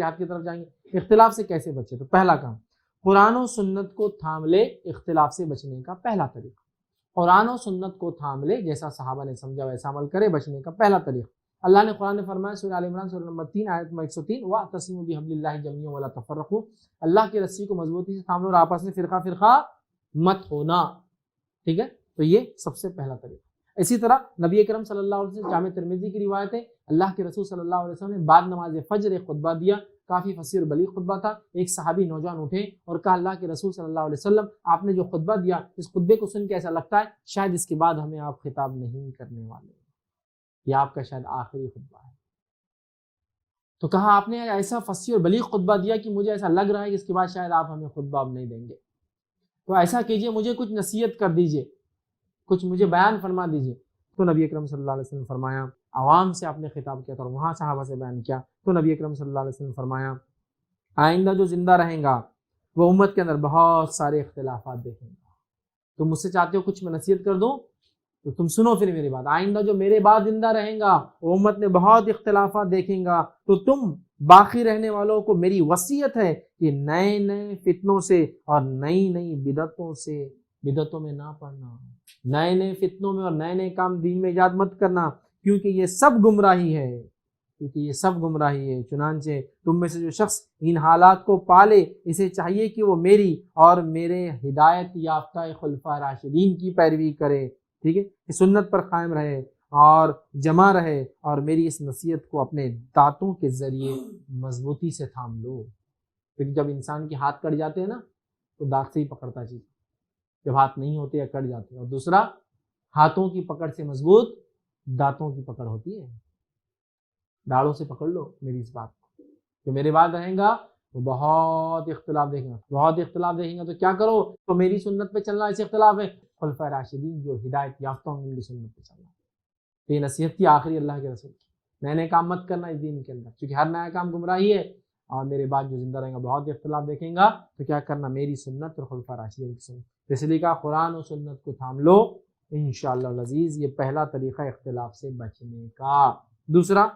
اجتہاد کی طرف جائیں گے۔ اختلاف سے کیسے بچے؟ تو پہلا کام قرآن و سنت کو تھام لے، اختلاف سے بچنے کا پہلا طریقہ۔ قرآن و سنت کو تھام لے، جیسا صحابہ نے سمجھا ویسا عمل کرے، بچنے کا پہلا طریقہ۔ اللہ نے قرآن میں فرمایا سورہ آل عمران سورہ نمبر 3 آیت نمبر 103 وَاعْتَصِمُوا بِحَبْلِ اللَّهِ جَمِيعًا وَلَا تَفَرَّقُوا، اللہ کی رسی کو مضبوطی سے تھام لو اور آپس میں فرقہ فرقہ مت ہونا، ٹھیک ہے؟ تو یہ سب سے پہلا طریقہ۔ اسی طرح نبی اکرم صلی اللہ علیہ وسلم، جامع ترمذی کی روایت ہے، اللہ کے رسول صلی اللہ علیہ وسلم نے بعد نماز فجر ایک خطبہ دیا، کافی فصیح اور بلیغ خطبہ تھا۔ ایک صحابی نوجوان اٹھے اور کہا اللہ کے رسول صلی اللہ علیہ وسلم آپ نے جو خطبہ دیا اس خطبے کو سن کے ایسا لگتا ہے شاید اس کے بعد ہمیں آپ خطاب نہیں کرنے والے، یہ آپ کا شاید آخری خطبہ ہے۔ تو کہا آپ نے ایسا فصیح اور بلیغ خطبہ دیا کہ مجھے ایسا لگ رہا ہے کہ اس کے بعد شاید آپ ہمیں خطبہ اب نہیں دیں گے، تو ایسا کیجئے مجھے کچھ نصیحت کر دیجئے، کچھ مجھے بیان فرما دیجئے۔ تو نبی اکرم صلی اللہ علیہ وسلم فرمایا، عوام سے آپ نے خطاب کیا تھا اور وہاں صحابہ سے بیان کیا، تو نبی اکرم صلی اللہ علیہ وسلم فرمایا آئندہ جو زندہ رہیں گا وہ امت کے اندر بہت سارے اختلافات دیکھیں گا۔ تم مجھ سے چاہتے ہو کچھ میں نصیحت کر دوں تو تم سنو پھر میری بات، آئندہ جو میرے بعد زندہ رہیں گا وہ امت میں بہت اختلافات دیکھیں گا، تو تم باقی رہنے والوں کو میری وصیت ہے کہ نئے نئے فتنوں سے اور نئی نئی بدعتوں سے، بدعتوں میں نہ پڑنا، نئے نئے فتنوں میں اور نئے نئے کام دین میں ایجاد مت کرنا، کیونکہ یہ سب گمراہی ہے، کیونکہ یہ سب گمراہی ہے۔ چنانچہ تم میں سے جو شخص ان حالات کو پالے اسے چاہیے کہ وہ میری اور میرے ہدایت یافتہ خلفاء راشدین کی پیروی کرے، ٹھیک ہے، کہ سنت پر قائم رہے اور جمع رہے اور میری اس نصیحت کو اپنے دانتوں کے ذریعے مضبوطی سے تھام لو، کیونکہ جب انسان کے ہاتھ کٹ جاتے ہیں نا تو دانت سے ہی پکڑتا چیز، جب ہاتھ نہیں ہوتے یا کٹ جاتے ہیں، اور دوسرا ہاتھوں کی پکڑ سے مضبوط دانتوں کی پکڑ ہوتی ہے، داڑوں سے پکڑ لو میری اس بات کو، جو میرے بعد رہیں گا وہ بہت اختلاف دیکھیں گا، بہت اختلاف دیکھیں گا، تو کیا کرو؟ تو میری سنت پہ چلنا، ایسے اختلاف ہے خلفاء راشدین جو ہدایت یافتہ ہوں ان کی سنت پہ چلنا۔ تو یہ نصیحت تھی آخری اللہ کے رسول کی، نئے نئے کام مت کرنا اس دین کے اندر، کیونکہ ہر نیا کام گمراہی ہے، اور میرے بعد جو زندہ رہیں گا بہت اختلاف دیکھیں گا، تو کیا کرنا؟ میری سنت اور خلفاء راشدین کی سنت، اس لیے کہا قرآن و سنت کو تھام لو انشاءاللہ العزیز۔ یہ پہلا طریقہ اختلاف سے بچنے کا۔ دوسرا